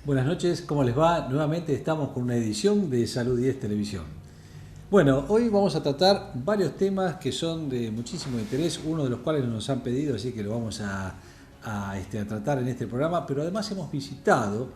Buenas noches, ¿cómo les va? Nuevamente estamos con una edición de Salud 10 Televisión. Bueno, hoy vamos a tratar varios temas que son de muchísimo interés, uno de los cuales nos han pedido, así que lo vamos a tratar en este programa, pero además hemos visitado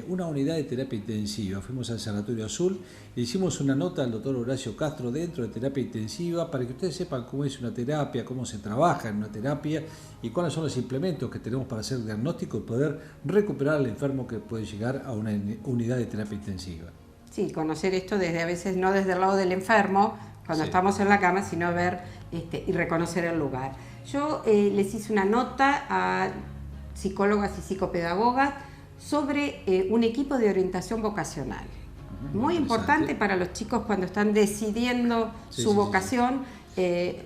una unidad de terapia intensiva. Fuimos al Sanatorio Azul, le hicimos una nota al doctor Horacio Castro dentro de terapia intensiva para que ustedes sepan cómo es una terapia, cómo se trabaja en una terapia y cuáles son los implementos que tenemos para hacer diagnóstico y poder recuperar al enfermo que puede llegar a una unidad de terapia intensiva. Sí, conocer esto desde a veces no desde el lado del enfermo, cuando estamos en la cama, sino ver y reconocer el lugar. Yo les hice una nota a psicólogas y psicopedagogas sobre un equipo de orientación vocacional. Muy importante para los chicos cuando están decidiendo su vocación,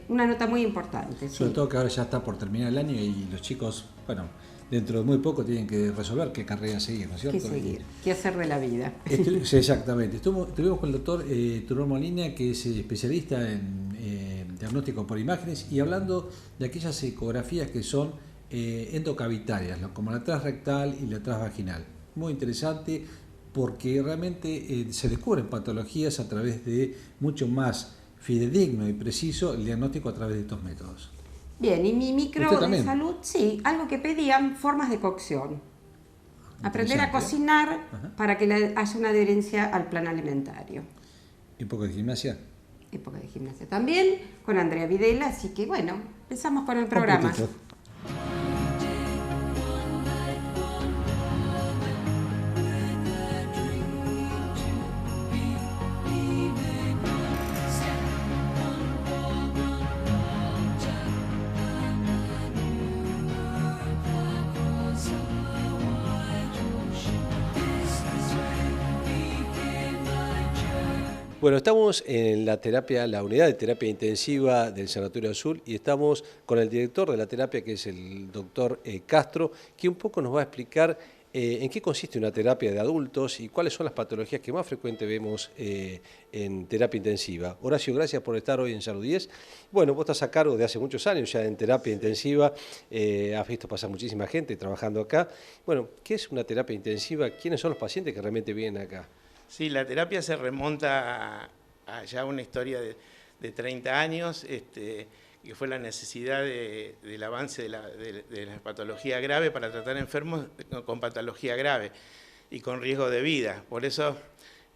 una nota muy importante. Sobre todo que ahora ya está por terminar el año y los chicos, bueno, dentro de muy poco tienen que resolver qué carrera seguir, ¿no es cierto? ¿Qué seguir? ¿Qué hacer de la vida? Sí, exactamente. Estuvimos con el doctor Turón Molina, que es especialista en diagnóstico por imágenes, y hablando de aquellas ecografías que son endocavitarias, como la transrectal y la transvaginal. Muy interesante porque realmente se descubren patologías a través de mucho más fidedigno y preciso el diagnóstico a través de estos métodos. Bien, y mi micro de salud, sí, algo que pedían, formas de cocción. Aprender a cocinar para que haya una adherencia al plan alimentario. ¿Y poco de gimnasia? Y poco de gimnasia también, con Andrea Videla, así que bueno, empezamos con el programa. Bueno, estamos en la unidad de terapia intensiva del Sanatorio Azul y estamos con el director de la terapia, que es el doctor Castro, que un poco nos va a explicar en qué consiste una terapia de adultos y cuáles son las patologías que más frecuente vemos en terapia intensiva. Horacio, gracias por estar hoy en Salud 10. Bueno, vos estás a cargo de hace muchos años ya en terapia intensiva, has visto pasar muchísima gente trabajando acá. Bueno, ¿qué es una terapia intensiva? ¿Quiénes son los pacientes que realmente vienen acá? Sí, la terapia se remonta a ya una historia de 30 años, que fue la necesidad del avance de la patología grave para tratar enfermos con patología grave y con riesgo de vida. Por eso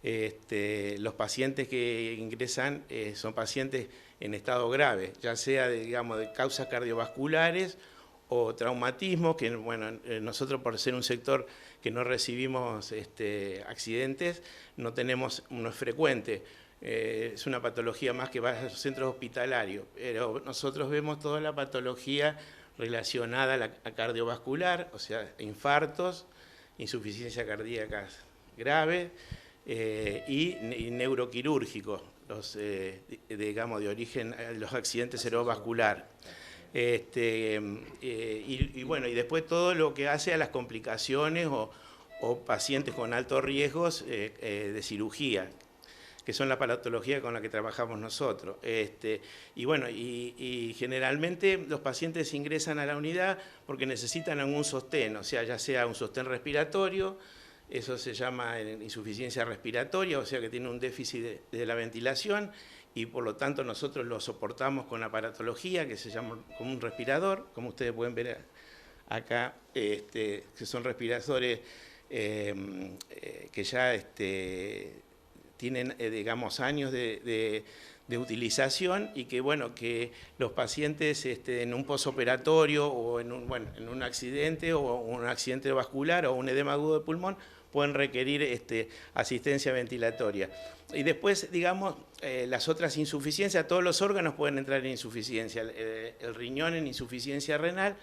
los pacientes que ingresan son pacientes en estado grave, ya sea de causas cardiovasculares o traumatismo, que bueno, nosotros por ser un sector que no recibimos accidentes, no es frecuente. Es una patología más que va a los centros hospitalarios, pero nosotros vemos toda la patología relacionada a cardiovascular, o sea, infartos, insuficiencia cardíaca grave y neuroquirúrgicos, de origen, los accidentes cerebrovascular. Y bueno, y después todo lo que hace a las complicaciones o pacientes con altos riesgos de cirugía, que son la patología con la que trabajamos nosotros. Y bueno, y generalmente los pacientes ingresan a la unidad porque necesitan algún sostén, o sea, ya sea un sostén respiratorio, eso se llama insuficiencia respiratoria, o sea que tiene un déficit de la ventilación, y por lo tanto nosotros lo soportamos con aparatología, que se llama como un respirador, como ustedes pueden ver acá, que son respiradores que ya tienen, digamos, años de utilización, y que, bueno, que los pacientes en un posoperatorio o en un accidente o un accidente vascular o un edema agudo de pulmón pueden requerir asistencia ventilatoria. Y después, digamos, las otras insuficiencias, todos los órganos pueden entrar en insuficiencia, el riñón en insuficiencia renal.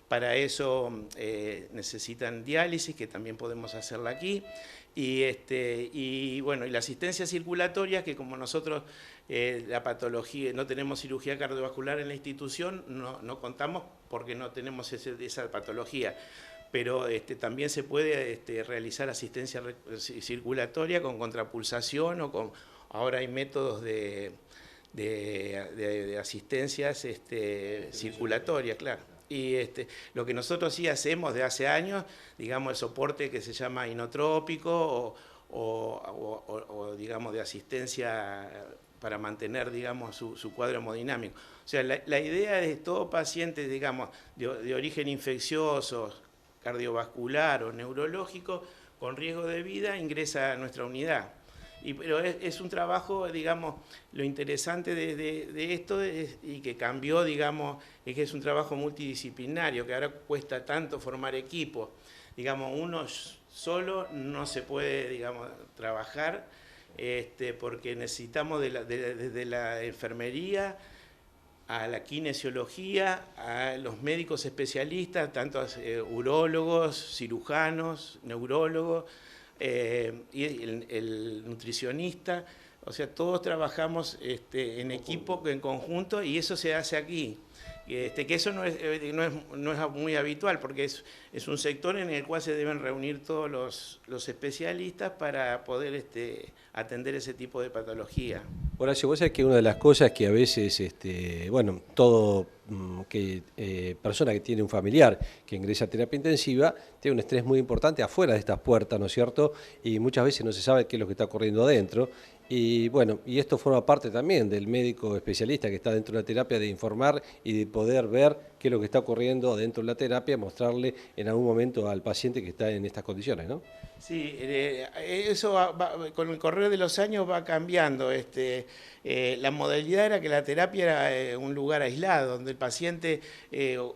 Para eso necesitan diálisis, que también podemos hacerla aquí, y bueno, y la asistencia circulatoria, que como nosotros la patología, no tenemos cirugía cardiovascular en la institución, no contamos porque no tenemos esa patología, pero también se puede realizar asistencia circulatoria con contrapulsación o con, ahora hay métodos de asistencias circulatorias, claro. Y lo que nosotros sí hacemos de hace años, digamos, el soporte que se llama inotrópico o digamos, de asistencia para mantener, digamos, su cuadro hemodinámico. O sea, la idea de todo paciente, digamos, de origen infeccioso, cardiovascular o neurológico, con riesgo de vida, ingresa a nuestra unidad. Pero es un trabajo, digamos, lo interesante de esto y que cambió, digamos, es que es un trabajo multidisciplinario, que ahora cuesta tanto formar equipos. Digamos, uno solo no se puede, digamos, trabajar, porque necesitamos desde la enfermería a la kinesiología, a los médicos especialistas, tanto urólogos, cirujanos, neurólogos, y el nutricionista. O sea, todos trabajamos en equipo, en conjunto, y eso se hace aquí. Que eso no es muy habitual, porque es un sector en el cual se deben reunir todos los especialistas para poder atender ese tipo de patología. Horacio, vos sabés que una de las cosas que a veces, bueno, todo persona que tiene un familiar que ingresa a terapia intensiva tiene un estrés muy importante afuera de estas puertas, ¿no es cierto? Y muchas veces no se sabe qué es lo que está ocurriendo adentro. Y bueno, y esto forma parte también del médico especialista que está dentro de la terapia, de informar y de poder ver qué es lo que está ocurriendo dentro de la terapia, mostrarle en algún momento al paciente que está en estas condiciones, ¿no? Sí, eso con el correr de los años va cambiando. La modalidad era que la terapia era un lugar aislado, donde el paciente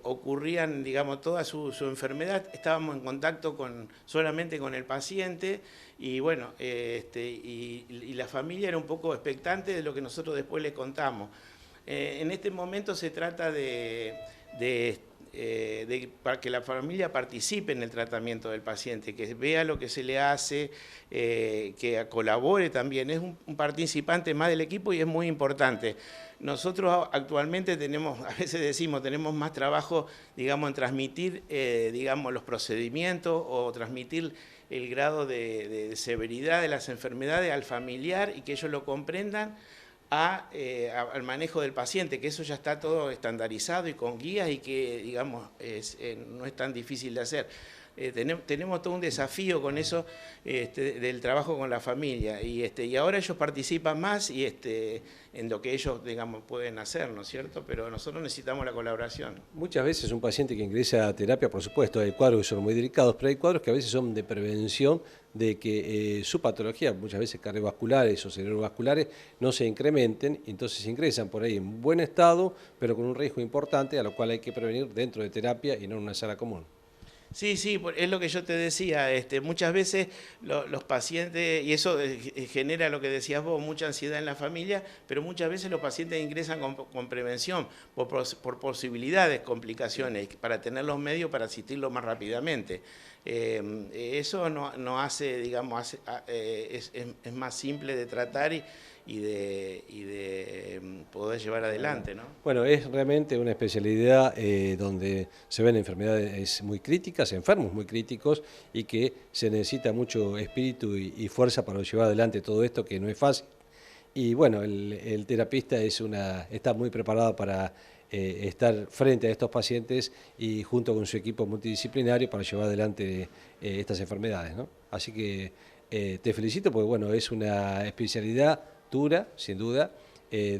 ocurrían, digamos, toda su enfermedad, estábamos en contacto solamente con el paciente, y bueno, y la familia era un poco expectante de lo que nosotros después les contamos. En este momento se trata para que la familia participe en el tratamiento del paciente, que vea lo que se le hace, que colabore también. Es un participante más del equipo y es muy importante. Nosotros actualmente tenemos, a veces decimos, tenemos más trabajo, digamos, en transmitir, digamos, los procedimientos o transmitir el grado de severidad de las enfermedades al familiar y que ellos lo comprendan, al manejo del paciente, que eso ya está todo estandarizado y con guías y que, digamos, no es tan difícil de hacer. Tenemos todo un desafío con eso del trabajo con la familia y ahora ellos participan más y en lo que ellos, digamos, pueden hacer, ¿no es cierto? Pero nosotros necesitamos la colaboración. Muchas veces un paciente que ingresa a terapia, por supuesto, hay cuadros que son muy delicados, pero hay cuadros que a veces son de prevención de que su patología, muchas veces cardiovasculares o cerebrovasculares, no se incrementen, entonces ingresan por ahí en buen estado, pero con un riesgo importante, a lo cual hay que prevenir dentro de terapia y no en una sala común. Sí, sí, es lo que yo te decía, muchas veces los pacientes, y eso genera lo que decías vos, mucha ansiedad en la familia, pero muchas veces los pacientes ingresan con prevención, por posibilidades, complicaciones, para tener los medios para asistirlo más rápidamente. Eso no hace, digamos, es más simple de tratar y de poder llevar adelante, ¿no? Bueno, es realmente una especialidad donde se ven enfermedades muy críticas, enfermos muy críticos y que se necesita mucho espíritu y fuerza para llevar adelante todo esto, que no es fácil. Y bueno, el terapista está muy preparado para estar frente a estos pacientes y junto con su equipo multidisciplinario para llevar adelante estas enfermedades, ¿no? Así que te felicito porque bueno, es una especialidad dura, sin duda,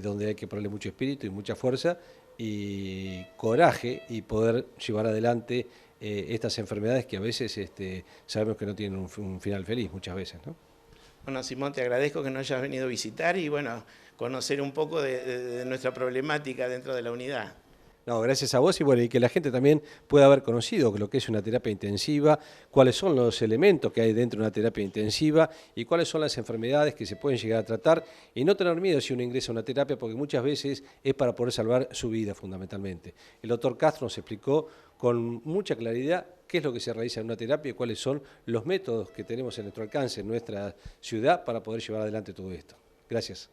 donde hay que ponerle mucho espíritu y mucha fuerza y coraje y poder llevar adelante estas enfermedades que a veces sabemos que no tienen un final feliz muchas veces, ¿no? Bueno, Simón, te agradezco que nos hayas venido a visitar y bueno, conocer un poco de nuestra problemática dentro de la unidad. No, gracias a vos y bueno, y que la gente también pueda haber conocido lo que es una terapia intensiva, cuáles son los elementos que hay dentro de una terapia intensiva y cuáles son las enfermedades que se pueden llegar a tratar y no tener miedo si uno ingresa a una terapia porque muchas veces es para poder salvar su vida fundamentalmente. El doctor Castro nos explicó con mucha claridad qué es lo que se realiza en una terapia y cuáles son los métodos que tenemos en nuestro alcance, en nuestra ciudad, para poder llevar adelante todo esto. Gracias.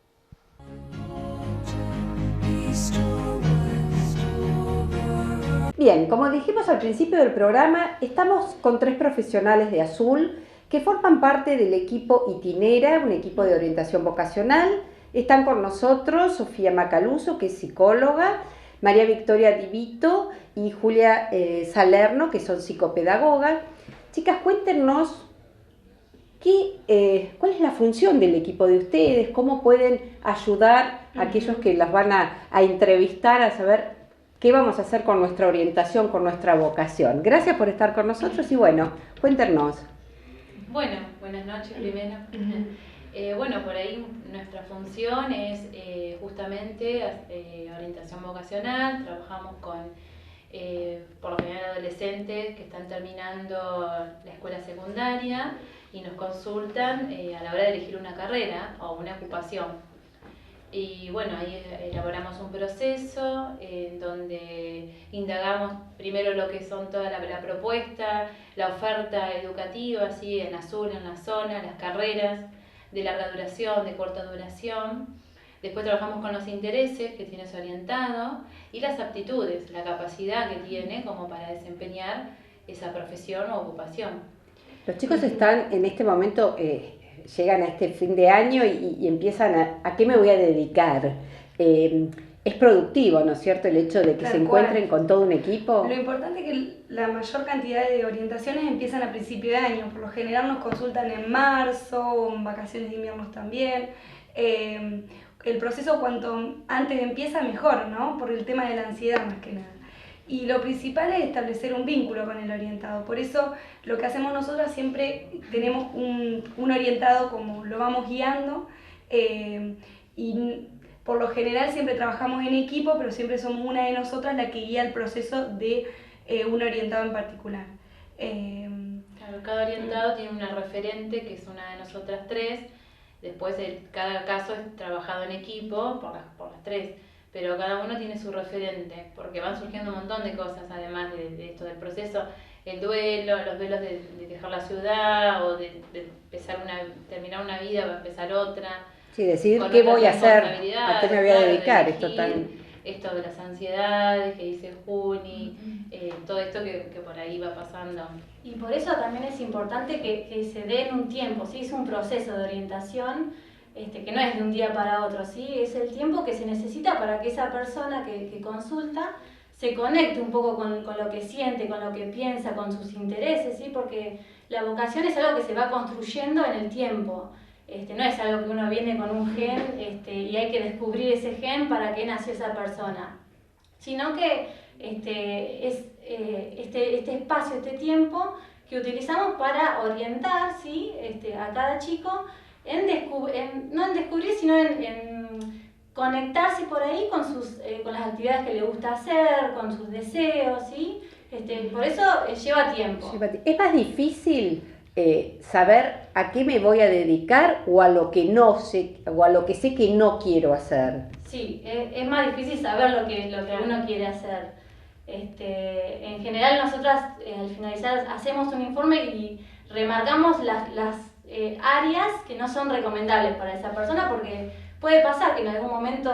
Bien, como dijimos al principio del programa, estamos con 3 profesionales de Azul que forman parte del equipo Itinera, un equipo de orientación vocacional. Están con nosotros Sofía Macaluso, que es psicóloga, María Victoria Divito y Julia Salerno, que son psicopedagogas. Chicas, cuéntenos cuál es la función del equipo de ustedes, cómo pueden ayudar a aquellos que las van a entrevistar a saber qué vamos a hacer con nuestra orientación, con nuestra vocación. Gracias por estar con nosotros y bueno, cuéntenos. Bueno, buenas noches primero. Bueno, por ahí nuestra función es justamente orientación vocacional. Trabajamos con, por lo general, adolescentes que están terminando la escuela secundaria y nos consultan a la hora de elegir una carrera o una ocupación. Y bueno, ahí elaboramos un proceso en donde indagamos primero lo que son toda la propuesta, la oferta educativa, ¿sí? En azul, en la zona, las carreras de larga duración, de corta duración. Después trabajamos con los intereses que tiene su orientado y las aptitudes, la capacidad que tiene como para desempeñar esa profesión o ocupación. Los chicos están en este momento... llegan a este fin de año y empiezan a qué me voy a dedicar. Es productivo, ¿no es cierto?, el hecho de que se encuentren con todo un equipo. Lo importante es que la mayor cantidad de orientaciones empiezan a principio de año. Por lo general nos consultan en marzo o en vacaciones de invierno también. El proceso cuanto antes empieza mejor, ¿no? Por el tema de la ansiedad más que nada. Y lo principal es establecer un vínculo con el orientado. Por eso lo que hacemos nosotros siempre tenemos un orientado como lo vamos guiando y por lo general siempre trabajamos en equipo, pero siempre somos una de nosotras la que guía el proceso de un orientado en particular. Claro, cada orientado tiene una referente que es una de nosotras tres. Después cada caso es trabajado en equipo por las tres. Pero cada uno tiene su referente, porque van surgiendo un montón de cosas, además de esto del proceso, el duelo, los duelos de dejar la ciudad, o de terminar una vida para empezar otra. Sí, decidir qué voy a hacer, a qué me voy a dedicar. Esto de las ansiedades que dice Juni, todo esto que por ahí va pasando. Y por eso también es importante que se den un tiempo, ¿sí? Es un proceso de orientación. Que no es de un día para otro, ¿sí? Es el tiempo que se necesita para que esa persona que consulta se conecte un poco con lo que siente, con lo que piensa, con sus intereses, ¿sí? Porque la vocación es algo que se va construyendo en el tiempo. No es algo que uno viene con un gen y hay que descubrir ese gen para que nació esa persona, sino que es este espacio, este tiempo que utilizamos para orientar, ¿sí? A cada chico no en descubrir, sino en conectarse por ahí con las actividades que le gusta hacer, con sus deseos, ¿sí? Por eso lleva tiempo. ¿Es más difícil saber a qué me voy a dedicar o a lo que no sé, o a lo que sé que no quiero hacer? Sí, es más difícil saber lo que uno quiere hacer. En general nosotras al finalizar hacemos un informe y remarcamos las áreas que no son recomendables para esa persona, porque puede pasar que en algún momento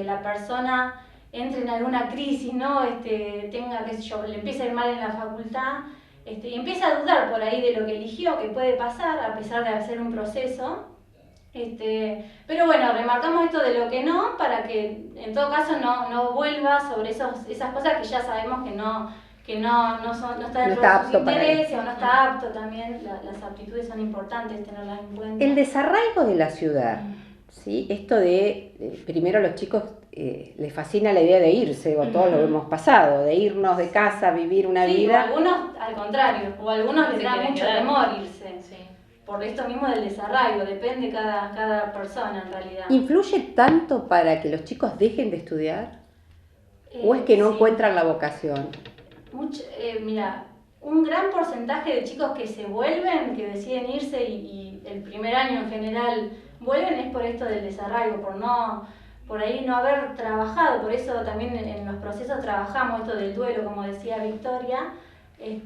la persona entre en alguna crisis, ¿no? Tenga, qué sé yo, le empieza a ir mal en la facultad y empieza a dudar por ahí de lo que eligió, que puede pasar a pesar de hacer un proceso. Pero bueno, remarcamos esto de lo que no, para que en todo caso no vuelva sobre esas cosas que ya sabemos que no está dentro de sus intereses o no está apto. También las aptitudes son importantes tenerlas en cuenta. El desarraigo de la ciudad, ¿sí? Esto de primero a los chicos les fascina la idea de irse, o todos lo hemos pasado, de irnos de casa, vivir una vida. O algunos al contrario, o a algunos les da mucho temor irse. Sí. Por esto mismo del desarraigo, depende cada persona en realidad. ¿Influye tanto para que los chicos dejen de estudiar? ¿O es que no encuentran la vocación? Mira, un gran porcentaje de chicos que se vuelven, que deciden irse y el primer año en general vuelven, es por esto del desarraigo, por ahí no haber trabajado. Por eso también en los procesos trabajamos esto del duelo, como decía Victoria, el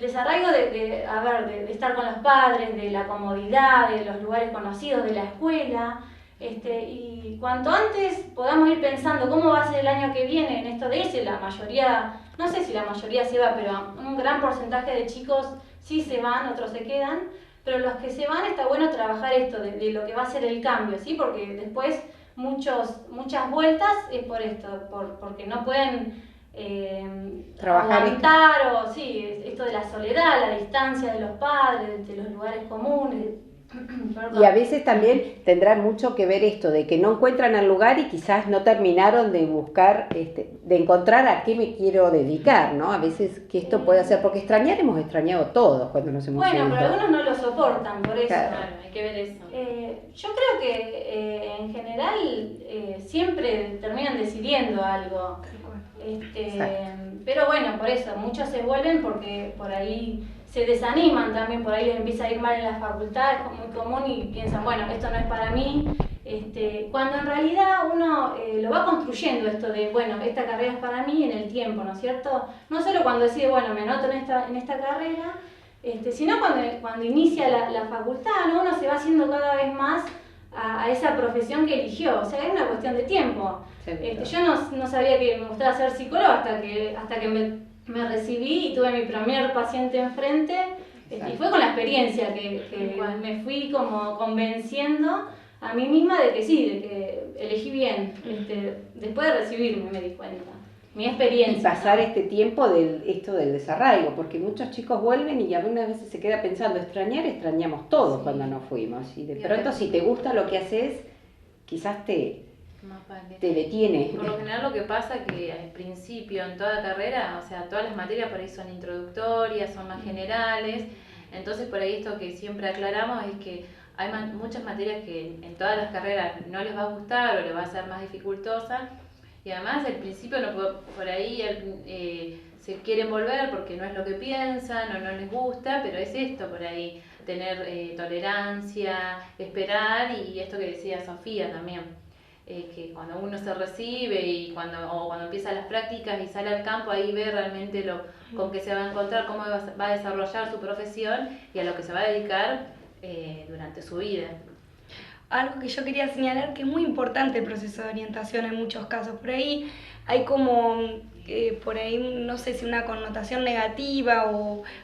desarraigo de estar con los padres, de la comodidad, de los lugares conocidos, de la escuela. Y cuanto antes podamos ir pensando cómo va a ser el año que viene en esto de irse, la mayoría, no sé si la mayoría se va, pero un gran porcentaje de chicos sí se van, otros se quedan, pero los que se van está bueno trabajar esto de lo que va a ser el cambio, ¿sí? Porque después muchas vueltas es por esto, porque no pueden trabajar aguantar, o sí, esto de la soledad, la distancia de los padres, de los lugares comunes. Y a veces también tendrá mucho que ver esto de que no encuentran el lugar y quizás no terminaron de buscar, de encontrar a qué me quiero dedicar, ¿no? A veces que esto puede ser, porque hemos extrañado todos cuando nos hemos ido. Bueno, pero algunos no lo soportan, por eso. Claro. Claro, hay que ver eso. Yo creo que en general siempre terminan decidiendo algo. Pero bueno, por eso, muchos se vuelven porque por ahí se desaniman también, por ahí les empieza a ir mal en la facultad, es muy común y piensan, bueno, esto no es para mí, cuando en realidad uno lo va construyendo esto de, bueno, esta carrera es para mí en el tiempo, ¿no es cierto? No solo cuando decide, bueno, me anoto en esta carrera, sino cuando inicia la facultad, ¿no? Uno se va haciendo cada vez más a esa profesión que eligió, o sea, es una cuestión de tiempo. Yo no sabía que me gustaba ser psicóloga hasta que me recibí y tuve mi primer paciente enfrente, y fue con la experiencia que me fui como convenciendo a mí misma de que sí, de que elegí bien, después de recibirme me di cuenta, mi experiencia. Y pasar este tiempo del desarraigo, porque muchos chicos vuelven y algunas veces se queda pensando, extrañamos todos cuando nos fuimos, y de pronto si te gusta lo que haces, quizás te detiene. Por lo general lo que pasa es que al principio en toda carrera, o sea, todas las materias por ahí son introductorias, son más generales, entonces por ahí esto que siempre aclaramos es que hay muchas materias que en todas las carreras no les va a gustar o les va a ser más dificultosa, y además al principio por ahí se quieren volver porque no es lo que piensan o no les gusta, pero es esto por ahí, tener tolerancia, esperar, y esto que decía Sofía también. Que cuando uno se recibe y cuando empieza las prácticas y sale al campo, ahí ve realmente con qué se va a encontrar, cómo va a desarrollar su profesión y a lo que se va a dedicar durante su vida. Algo que yo quería señalar, que es muy importante el proceso de orientación en muchos casos. Por ahí hay como, por ahí no sé si una connotación negativa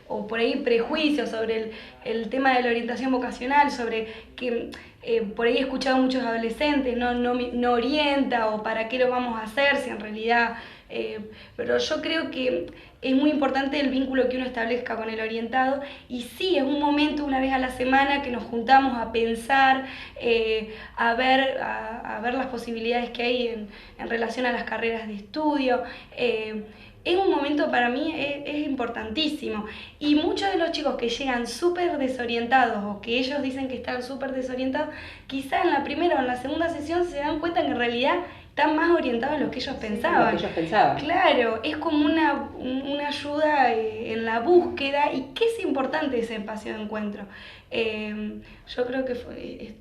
o por ahí prejuicios sobre el tema de la orientación vocacional, sobre que por ahí he escuchado a muchos adolescentes, no orienta o para qué lo vamos a hacer si en realidad... pero yo creo que es muy importante el vínculo que uno establezca con el orientado, y sí, es un momento una vez a la semana que nos juntamos a pensar, a ver las posibilidades que hay en relación a las carreras de estudio. Es un momento para mí es importantísimo, y muchos de los chicos que llegan súper desorientados o que ellos dicen que están súper desorientados, quizá en la primera o en la segunda sesión se dan cuenta que en realidad están más orientados a lo que ellos pensaban. Claro, es como una ayuda en la búsqueda, y que es importante ese espacio de encuentro. Yo creo que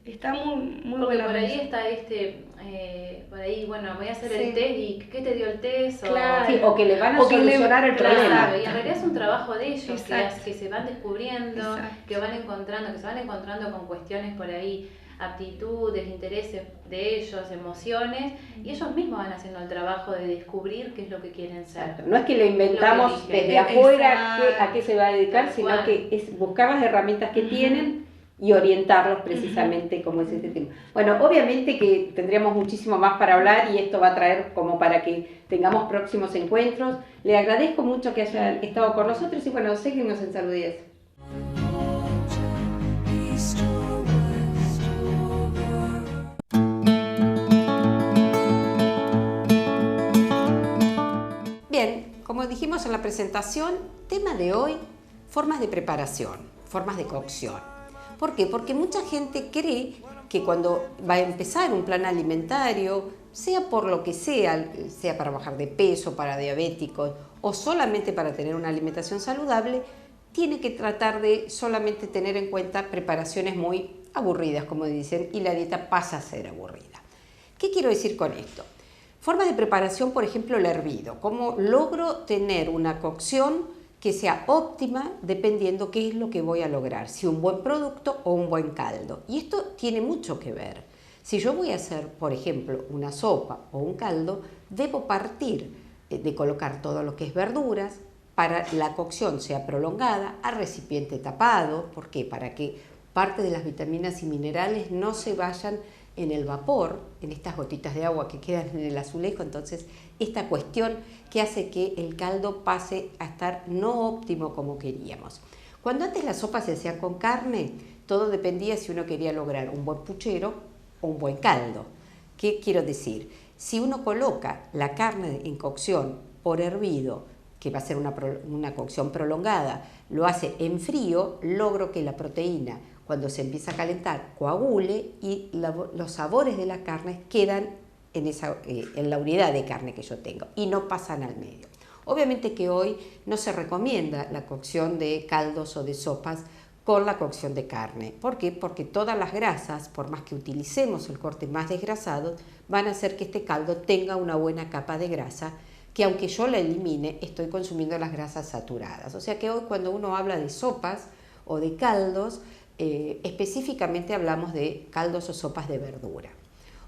está muy Porque buena. por ahí está por ahí, bueno, voy a hacer el test y ¿qué te dio el test? Claro. Sí, o que le van a solucionar el problema. Claro, y en realidad es un trabajo de ellos, Exacto. que se van descubriendo, Exacto. que se van encontrando con cuestiones por ahí, aptitudes, intereses de ellos, emociones, y ellos mismos van haciendo el trabajo de descubrir qué es lo que quieren ser. Exacto. No es que lo inventamos desde afuera a qué se va a dedicar, sino que es buscar las herramientas que tienen y orientarlos precisamente como es este tema. Bueno, obviamente que tendríamos muchísimo más para hablar y esto va a traer como para que tengamos próximos encuentros. Le agradezco mucho que hayan estado con nosotros y bueno, síguenos en Salud 10. Bien, como dijimos en la presentación, tema de hoy, formas de preparación, formas de cocción. ¿Por qué? Porque mucha gente cree que cuando va a empezar un plan alimentario, sea por lo que sea para bajar de peso, para diabéticos o solamente para tener una alimentación saludable, tiene que tratar de solamente tener en cuenta preparaciones muy aburridas, como dicen, y la dieta pasa a ser aburrida. ¿Qué quiero decir con esto? Formas de preparación, por ejemplo, el hervido. ¿Cómo logro tener una cocción que sea óptima dependiendo qué es lo que voy a lograr? Si un buen producto o un buen caldo. Y esto tiene mucho que ver. Si yo voy a hacer, por ejemplo, una sopa o un caldo, debo partir de colocar todo lo que es verduras para la cocción sea prolongada, a recipiente tapado. ¿Por qué? Para que parte de las vitaminas y minerales no se vayan en el vapor, en estas gotitas de agua que quedan en el azulejo. Entonces, esta cuestión que hace que el caldo pase a estar no óptimo como queríamos. Cuando antes las sopas se hacían con carne, todo dependía si uno quería lograr un buen puchero o un buen caldo. ¿Qué quiero decir? Si uno coloca la carne en cocción por hervido, que va a ser una cocción prolongada, lo hace en frío, logro que la proteína, cuando se empieza a calentar, coagule y los sabores de la carne quedan en la unidad de carne que yo tengo y no pasan al medio. Obviamente que hoy no se recomienda la cocción de caldos o de sopas con la cocción de carne. ¿Por qué? Porque todas las grasas, por más que utilicemos el corte más desgrasado, van a hacer que este caldo tenga una buena capa de grasa, que aunque yo la elimine, estoy consumiendo las grasas saturadas. O sea que hoy cuando uno habla de sopas o de caldos, específicamente hablamos de caldos o sopas de verdura.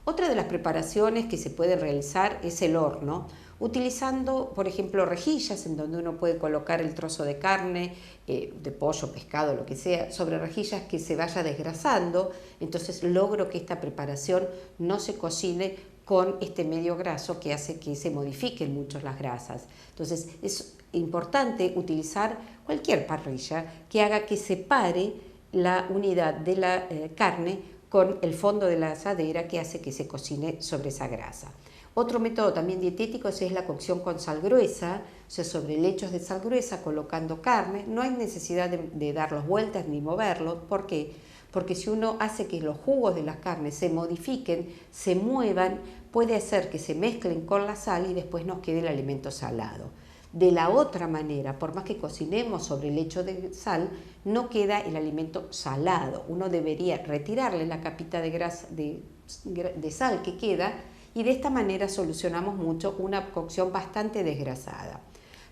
Otra de las preparaciones que se puede realizar es el horno, utilizando, por ejemplo, rejillas en donde uno puede colocar el trozo de carne, de pollo, pescado, lo que sea, sobre rejillas que se vaya desgrasando. Entonces logro que esta preparación no se cocine con este medio graso que hace que se modifiquen mucho las grasas. Entonces es importante utilizar cualquier parrilla que haga que separe la unidad de la carne con el fondo de la asadera, que hace que se cocine sobre esa grasa. Otro método también dietético es la cocción con sal gruesa, o sea, sobre lechos de sal gruesa colocando carne. No hay necesidad de darlos vueltas ni moverlos. ¿Por qué? Porque si uno hace que los jugos de las carnes se modifiquen, se muevan, puede hacer que se mezclen con la sal y después nos quede el alimento salado. De la otra manera, por más que cocinemos sobre el lecho de sal, no queda el alimento salado. Uno debería retirarle la capita de grasa, de sal que queda, y de esta manera solucionamos mucho una cocción bastante desgrasada.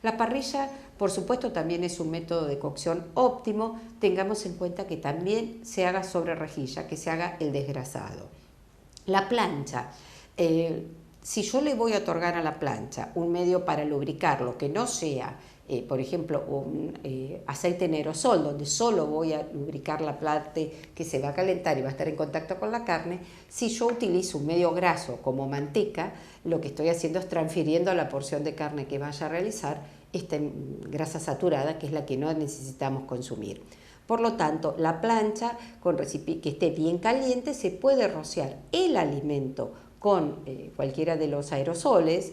La parrilla, por supuesto, también es un método de cocción óptimo. Tengamos en cuenta que también se haga sobre rejilla, que se haga el desgrasado. La plancha. Si yo le voy a otorgar a la plancha un medio para lubricarlo, que no sea, por ejemplo, un aceite en aerosol, donde solo voy a lubricar la parte que se va a calentar y va a estar en contacto con la carne, si yo utilizo un medio graso como manteca, lo que estoy haciendo es transfiriendo a la porción de carne que vaya a realizar esta grasa saturada, que es la que no necesitamos consumir. Por lo tanto, la plancha que esté bien caliente, se puede rociar el alimento con cualquiera de los aerosoles,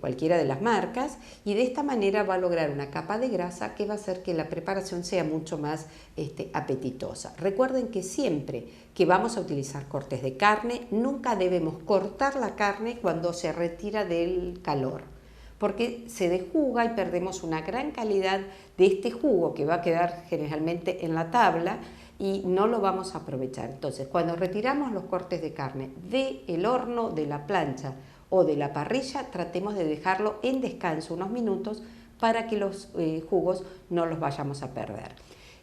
cualquiera de las marcas, y de esta manera va a lograr una capa de grasa que va a hacer que la preparación sea mucho más apetitosa. Recuerden que siempre que vamos a utilizar cortes de carne, nunca debemos cortar la carne cuando se retira del calor, porque se desjuga y perdemos una gran calidad de este jugo que va a quedar generalmente en la tabla y no lo vamos a aprovechar. Entonces, cuando retiramos los cortes de carne del horno, de la plancha o de la parrilla, tratemos de dejarlo en descanso unos minutos para que los jugos no los vayamos a perder.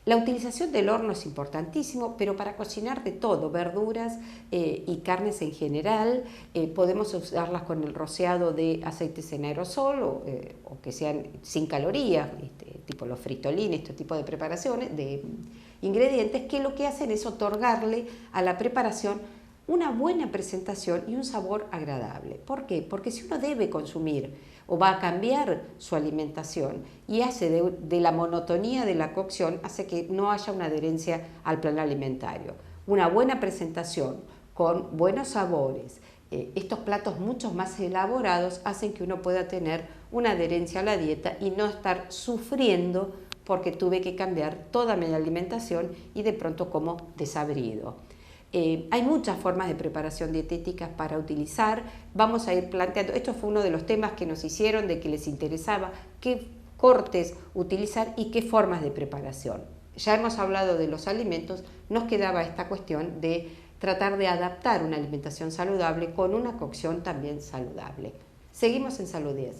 La utilización del horno es importantísimo, pero para cocinar de todo, verduras y carnes en general, podemos usarlas con el rociado de aceites en aerosol o que sean sin calorías, tipo los fritolines, este tipo de preparaciones, de ingredientes que lo que hacen es otorgarle a la preparación una buena presentación y un sabor agradable. ¿Por qué? Porque si uno debe consumir o va a cambiar su alimentación y hace de la monotonía de la cocción, hace que no haya una adherencia al plan alimentario. Una buena presentación con buenos sabores, estos platos mucho más elaborados hacen que uno pueda tener una adherencia a la dieta y no estar sufriendo porque tuve que cambiar toda mi alimentación y de pronto como desabrido. Hay muchas formas de preparación dietética para utilizar. Vamos a ir planteando, esto fue uno de los temas que nos hicieron de que les interesaba qué cortes utilizar y qué formas de preparación. Ya hemos hablado de los alimentos, nos quedaba esta cuestión de tratar de adaptar una alimentación saludable con una cocción también saludable. Seguimos en Salud 10.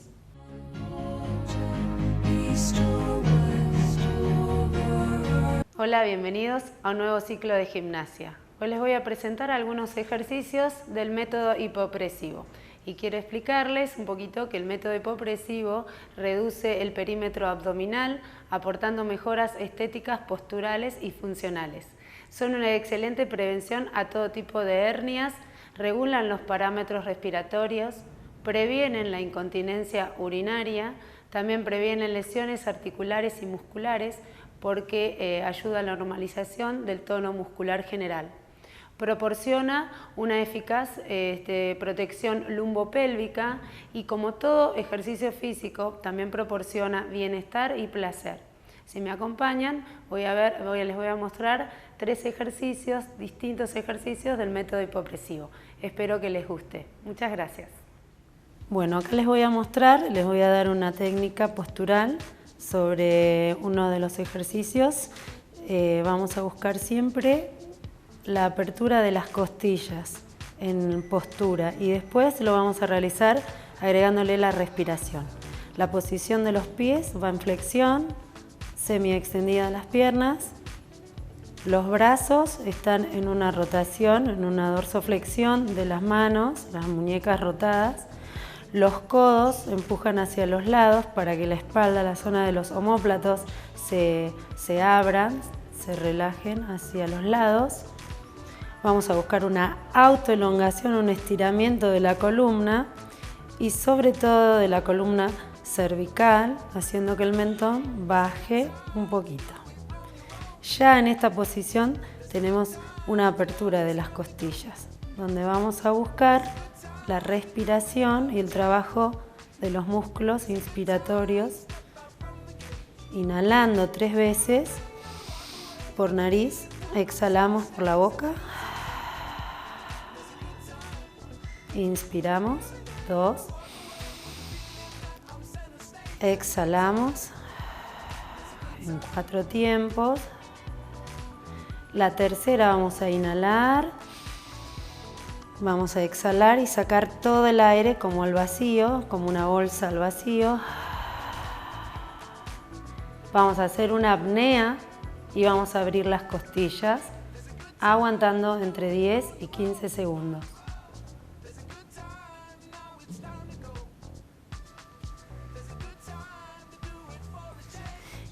Hola, bienvenidos a un nuevo ciclo de gimnasia. Hoy les voy a presentar algunos ejercicios del método hipopresivo y quiero explicarles un poquito que el método hipopresivo reduce el perímetro abdominal aportando mejoras estéticas, posturales y funcionales. Son una excelente prevención a todo tipo de hernias, regulan los parámetros respiratorios, previenen la incontinencia urinaria, también previenen lesiones articulares y musculares porque ayuda a la normalización del tono muscular general. Proporciona una eficaz protección lumbopélvica y, como todo ejercicio físico, también proporciona bienestar y placer. Si me acompañan, les voy a mostrar 3 ejercicios, distintos ejercicios del método hipopresivo. Espero que les guste. Muchas gracias. Bueno, acá les voy a dar una técnica postural sobre uno de los ejercicios. Vamos a buscar siempre la apertura de las costillas en postura y después lo vamos a realizar agregándole la respiración. La posición de los pies va en flexión, semi extendidas las piernas, los brazos están en una rotación, en una dorsoflexión de las manos, las muñecas rotadas, los codos empujan hacia los lados para que la espalda, la zona de los omóplatos se abran, se relajen hacia los lados. Vamos a buscar una autoelongación, un estiramiento de la columna y sobre todo de la columna cervical, haciendo que el mentón baje un poquito. Ya en esta posición tenemos una apertura de las costillas, donde vamos a buscar la respiración y el trabajo de los músculos inspiratorios, inhalando 3 veces por nariz, exhalamos por la boca, inspiramos, 2, exhalamos en 4 tiempos. La tercera vamos a inhalar, vamos a exhalar y sacar todo el aire como al vacío, como una bolsa al vacío. Vamos a hacer una apnea y vamos a abrir las costillas, aguantando entre 10 y 15 segundos.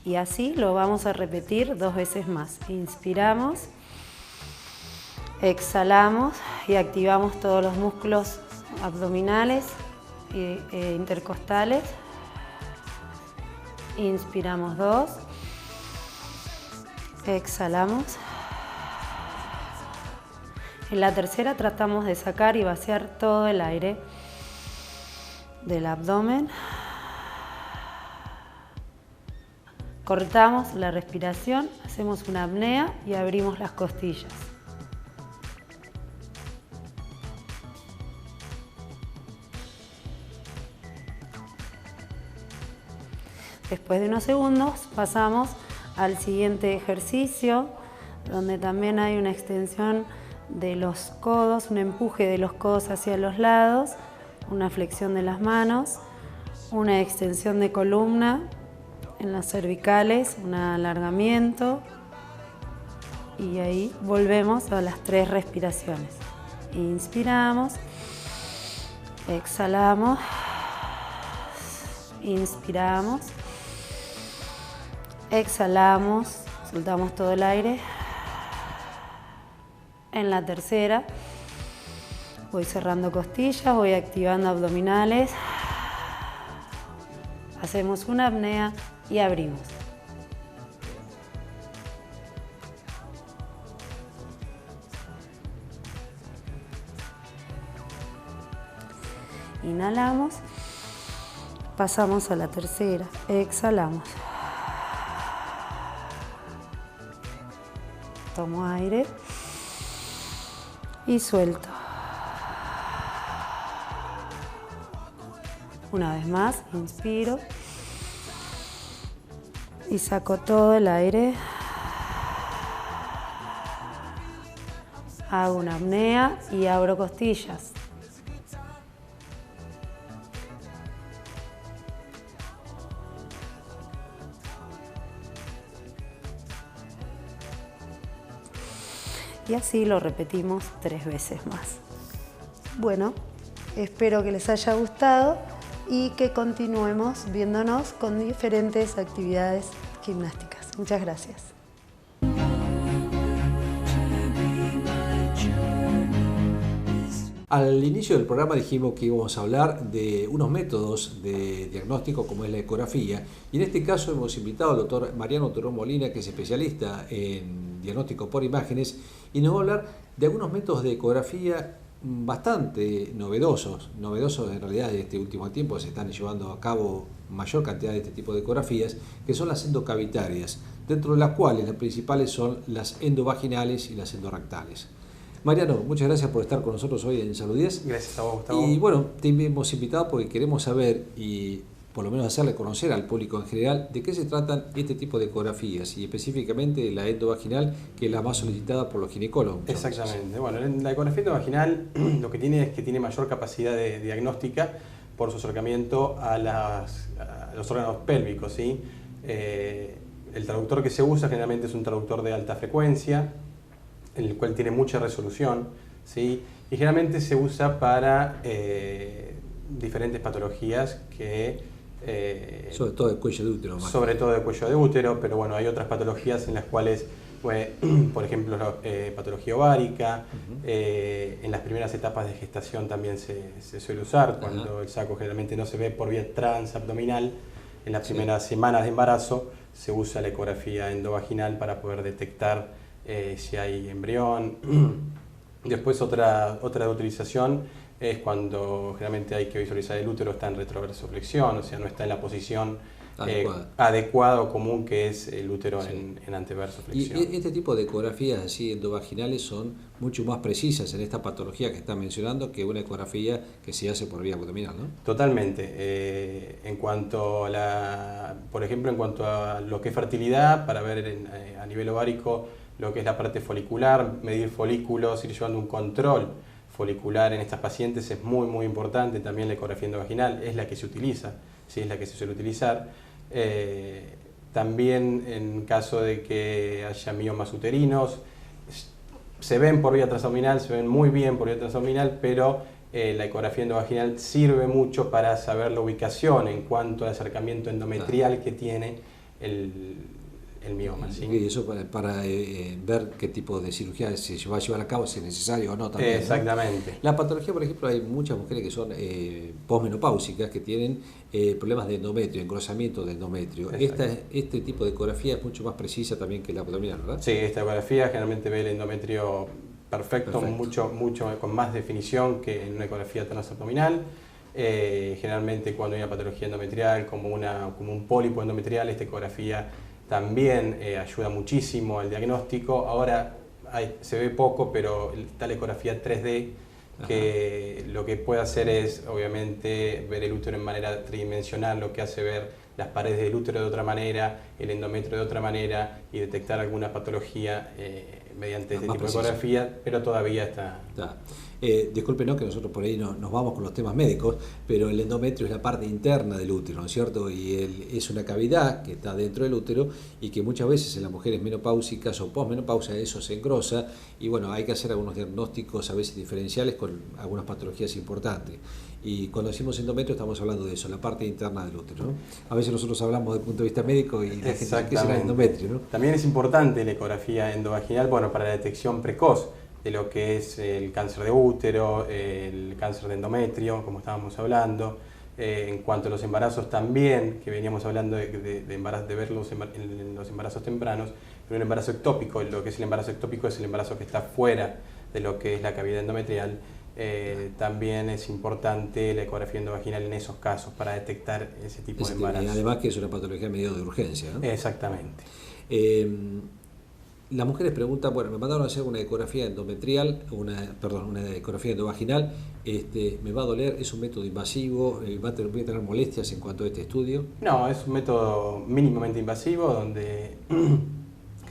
Y así lo vamos a repetir 2 veces más. Inspiramos, exhalamos y activamos todos los músculos abdominales e intercostales. Inspiramos 2, exhalamos. En la tercera tratamos de sacar y vaciar todo el aire del abdomen. Cortamos la respiración, hacemos una apnea y abrimos las costillas. Después de unos segundos pasamos al siguiente ejercicio, donde también hay una extensión de los codos, un empuje de los codos hacia los lados, una flexión de las manos, una extensión de columna en las cervicales, un alargamiento, y ahí volvemos a las 3 respiraciones. Inspiramos, exhalamos, inspiramos, exhalamos, soltamos todo el aire. En la tercera voy cerrando costillas, voy activando abdominales, hacemos una apnea y abrimos. Inhalamos, pasamos a la tercera, exhalamos. Tomo aire y suelto. Una vez más, inspiro y saco todo el aire. Hago una apnea y abro costillas. Y así lo repetimos 3 veces más. Bueno, espero que les haya gustado y que continuemos viéndonos con diferentes actividades gimnásticas. Muchas gracias. Al inicio del programa dijimos que íbamos a hablar de unos métodos de diagnóstico como es la ecografía, y en este caso hemos invitado al doctor Mariano Turón Molina, que es especialista en diagnóstico por imágenes, y nos va a hablar de algunos métodos de ecografía bastante novedosos en realidad. De este último tiempo se están llevando a cabo mayor cantidad de este tipo de ecografías, que son las endocavitarias, dentro de las cuales las principales son las endovaginales y las endorrectales. Mariano, muchas gracias por estar con nosotros hoy en Salud 10. Gracias a vos, Gustavo. Y bueno, te hemos invitado porque queremos saber y por lo menos hacerle conocer al público en general de qué se tratan este tipo de ecografías, y específicamente la endovaginal, que es la más solicitada por los ginecólogos. Exactamente. Bueno, la ecografía endovaginal lo que tiene es que tiene mayor capacidad de diagnóstica por su acercamiento a los órganos pélvicos, ¿sí? El traductor que se usa generalmente es un traductor de alta frecuencia, el cual tiene mucha resolución, ¿sí? Y generalmente se usa para diferentes patologías que... sobre todo de cuello de útero. Sobre todo de cuello de útero, pero bueno, hay otras patologías en las cuales, por ejemplo, patología ovárica, en las primeras etapas de gestación también se suele usar, cuando el saco generalmente no se ve por vía transabdominal. En las primeras semanas de embarazo se usa la ecografía endovaginal para poder detectar si hay embrión. Después otra utilización es cuando generalmente hay que visualizar el útero está en retroversoflexión, o sea, no está en la posición adecuada o común que es el útero en anteversoflexión. Y este tipo de ecografías así endovaginales son mucho más precisas en esta patología que está mencionando que una ecografía que se hace por vía abdominal, ¿no? Totalmente. En cuanto a por ejemplo, en cuanto a lo que es fertilidad, para ver a nivel ovárico lo que es la parte folicular, medir folículos, ir llevando un control folicular en estas pacientes es muy muy importante. También la ecografía endovaginal es la que se utiliza, ¿sí? Es la que se suele utilizar. También en caso de que haya miomas uterinos, se ven por vía transabdominal, se ven muy bien por vía transabdominal, pero la ecografía endovaginal sirve mucho para saber la ubicación en cuanto al acercamiento endometrial que tiene el mioma, ¿sí? Y eso para ver qué tipo de cirugía se va a llevar a cabo, si es necesario o no también. Exactamente. ¿No? La patología, por ejemplo, hay muchas mujeres que son posmenopáusicas, que tienen problemas de endometrio, engrosamiento de endometrio. Este tipo de ecografía es mucho más precisa también que la abdominal, ¿verdad? Sí, esta ecografía generalmente ve el endometrio perfecto. Mucho con más definición que en una ecografía transabdominal. Generalmente cuando hay una patología endometrial como un pólipo endometrial, esta ecografía también ayuda muchísimo al diagnóstico. Ahora se ve poco, pero está la ecografía 3D, que lo que puede hacer es obviamente ver el útero en manera tridimensional, lo que hace ver las paredes del útero de otra manera, el endometrio de otra manera, y detectar alguna patología mediante este tipo de ecografía, pero todavía está... Discúlpenos que nosotros por ahí nos vamos con los temas médicos, pero el endometrio es la parte interna del útero, ¿no es cierto? Y es una cavidad que está dentro del útero y que muchas veces en las mujeres menopáusicas o posmenopausia eso se engrosa, y bueno, hay que hacer algunos diagnósticos a veces diferenciales con algunas patologías importantes. Y cuando decimos endometrio estamos hablando de eso, la parte interna del útero, ¿no? A veces nosotros hablamos desde el punto de vista médico y la gente, ¿qué es el endometrio, no? También es importante la ecografía endovaginal, bueno, para la detección precoz de lo que es el cáncer de útero, el cáncer de endometrio, como estábamos hablando. En cuanto a los embarazos también, que veníamos hablando de verlos en los embarazos tempranos, pero un embarazo ectópico, lo que es el embarazo ectópico es el embarazo que está fuera de lo que es la cavidad endometrial. También es importante la ecografía endovaginal en esos casos para detectar ese tipo de embarazo. Y además que es una patología medio de urgencia, ¿no? Exactamente. Las mujeres preguntan, bueno, me mandaron a hacer una ecografía endometrial, una ecografía endovaginal, ¿me va a doler? ¿Es un método invasivo? ¿Voy a tener molestias en cuanto a este estudio? No, es un método mínimamente invasivo donde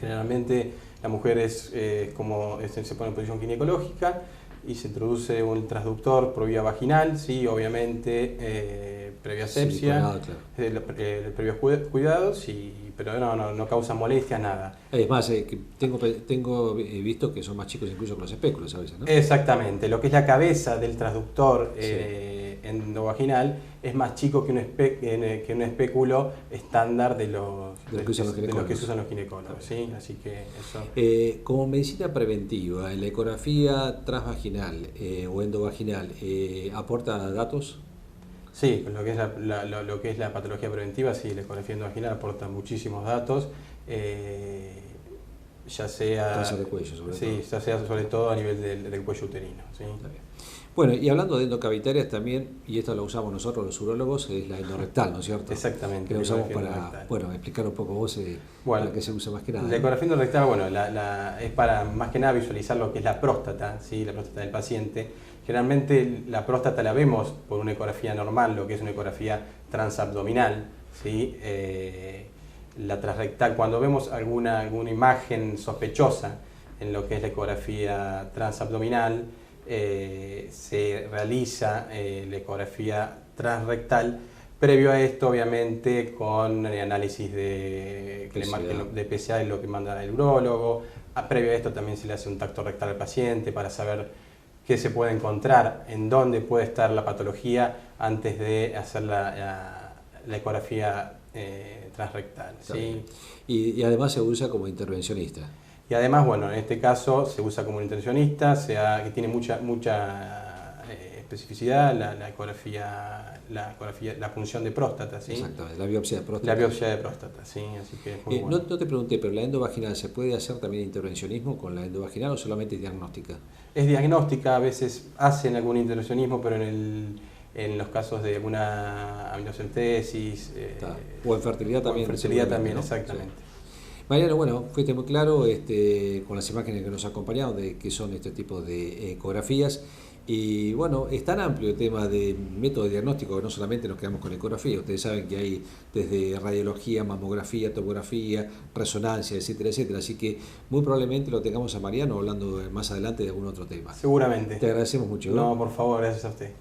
generalmente la mujer se pone en posición ginecológica y se introduce un transductor por vía vaginal, sí, obviamente previa asepsia, previos cuidados, pero no causa molestia, nada. Es más, tengo visto que son más chicos incluso que los espéculos a veces, ¿no? Exactamente, lo que es la cabeza del transductor endovaginal es más chico que que un espéculo estándar de lo que se usan los ginecólogos. ¿Sí? Así que eso. Como medicina preventiva, ¿la ecografía transvaginal o endovaginal aporta datos? Sí, lo que es la patología preventiva, sí, la ecografía endovaginal aporta muchísimos datos. Ya sea cáncer de cuello, sobre todo. Sí, ya sea sobre todo a nivel del cuello uterino. ¿Sí? Bueno, y hablando de endocavitarias también, y esto lo usamos nosotros los urólogos, es la endorrectal, ¿no es cierto? Exactamente. Que la usamos para, explicar un poco vos para qué se usa más que nada. La ecografía endorrectal, bueno, es para más que nada visualizar lo que es la próstata, ¿sí? La próstata del paciente. Generalmente la próstata la vemos por una ecografía normal, lo que es una ecografía transabdominal, ¿sí? La transrectal, cuando vemos alguna imagen sospechosa en lo que es la ecografía transabdominal, se realiza la ecografía transrectal. Previo a esto, obviamente, con análisis de PSA, lo que manda el urólogo. Previo a esto también se le hace un tacto rectal al paciente para saber qué se puede encontrar, en dónde puede estar la patología antes de hacer la ecografía transrectal. ¿Sí? Y además se usa como intervencionista. Y además, bueno, en este caso se usa como intervencionista, que tiene mucha especificidad la ecografía, la punción de próstata. ¿Sí? Exactamente, la biopsia de próstata. La biopsia de próstata, sí, así que es muy bueno. No te pregunté, pero la endovaginal, ¿se puede hacer también intervencionismo con la endovaginal o solamente diagnóstica? Es diagnóstica, a veces hacen algún intervencionismo, pero en los casos de alguna amniocentesis o en fertilidad también. O en fertilidad también, ¿no? Exactamente. Sí. Mariano, bueno, fuiste muy claro con las imágenes que nos acompañaron de qué son este tipo de ecografías. Y bueno, es tan amplio el tema de método de diagnóstico que no solamente nos quedamos con ecografía. Ustedes saben que hay desde radiología, mamografía, tomografía, resonancia, etcétera, etcétera. Así que muy probablemente lo tengamos a Mariano hablando más adelante de algún otro tema. Seguramente. Te agradecemos mucho. No, por favor, gracias a usted.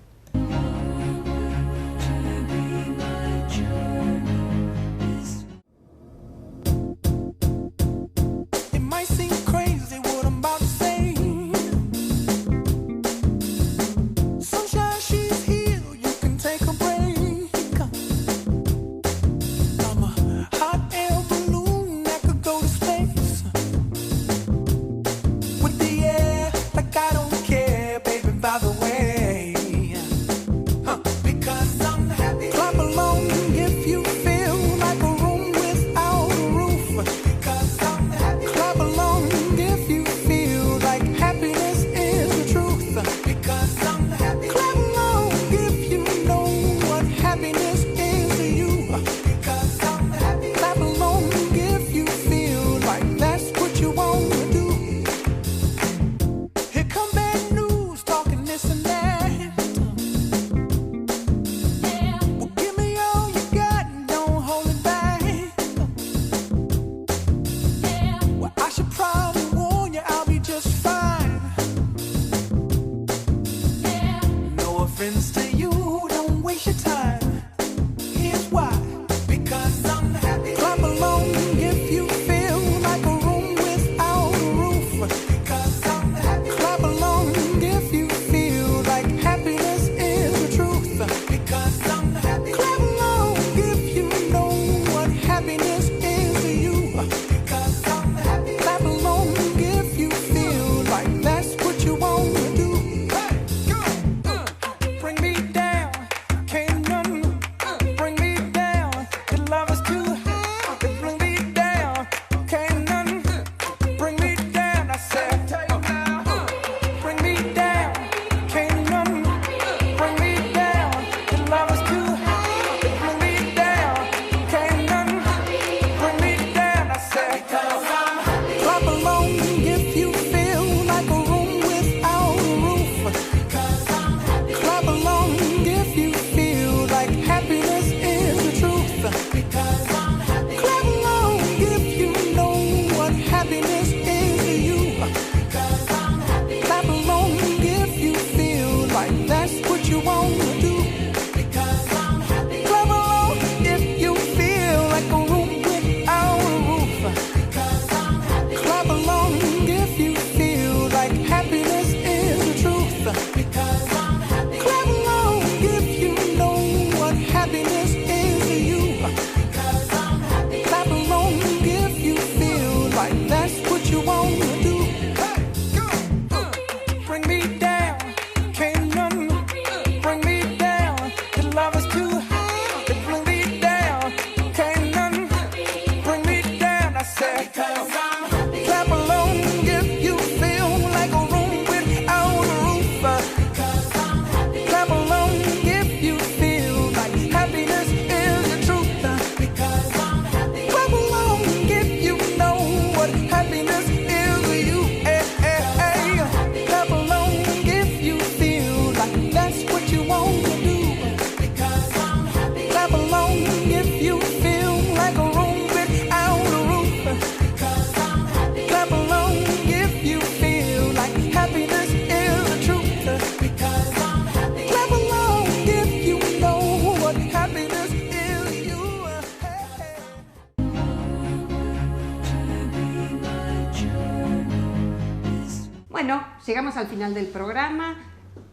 llegamos al final del programa.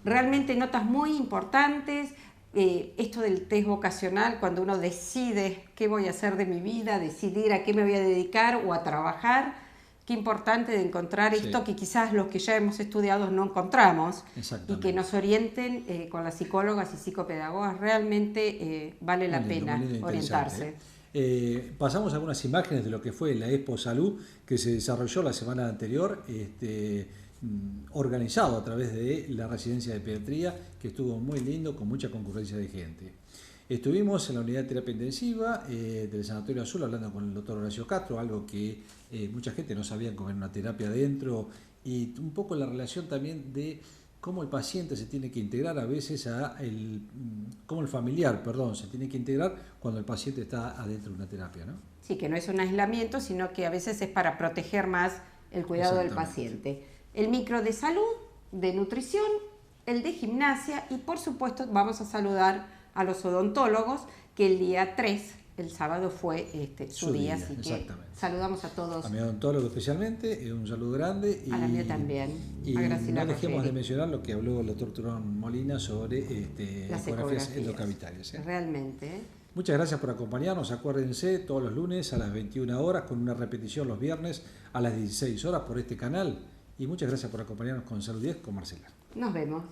Realmente notas muy importantes. Esto del test vocacional, cuando uno decide qué voy a hacer de mi vida, decidir a qué me voy a dedicar o a trabajar, qué importante de encontrar esto que quizás los que ya hemos estudiado no encontramos y que nos orienten con las psicólogas y psicopedagogas. Realmente vale la pena orientarse. Pasamos algunas imágenes de lo que fue la Expo Salud que se desarrolló la semana anterior, organizado a través de la residencia de pediatría, que estuvo muy lindo, con mucha concurrencia de gente. Estuvimos en la unidad de terapia intensiva del Sanatorio Azul hablando con el doctor Horacio Castro, algo que mucha gente no sabía cómo era una terapia adentro, y un poco la relación también de cómo el paciente se tiene que integrar a veces cómo el familiar, se tiene que integrar cuando el paciente está adentro de una terapia, ¿no? Sí, que no es un aislamiento, sino que a veces es para proteger más el cuidado del paciente. El micro de salud, de nutrición, el de gimnasia y por supuesto vamos a saludar a los odontólogos que el día 3, el sábado, fue su día, así que saludamos a todos. A mi odontólogo especialmente, un saludo grande. Y a la mía también, y a Graciela no dejemos de mencionar lo que habló el doctor Turón Molina sobre las ecografías endocavitarias. Realmente. Muchas gracias por acompañarnos. Acuérdense, todos los lunes a las 21 horas, con una repetición los viernes a las 16 horas por este canal. Y muchas gracias por acompañarnos con Salud 10 con Marcela. Nos vemos.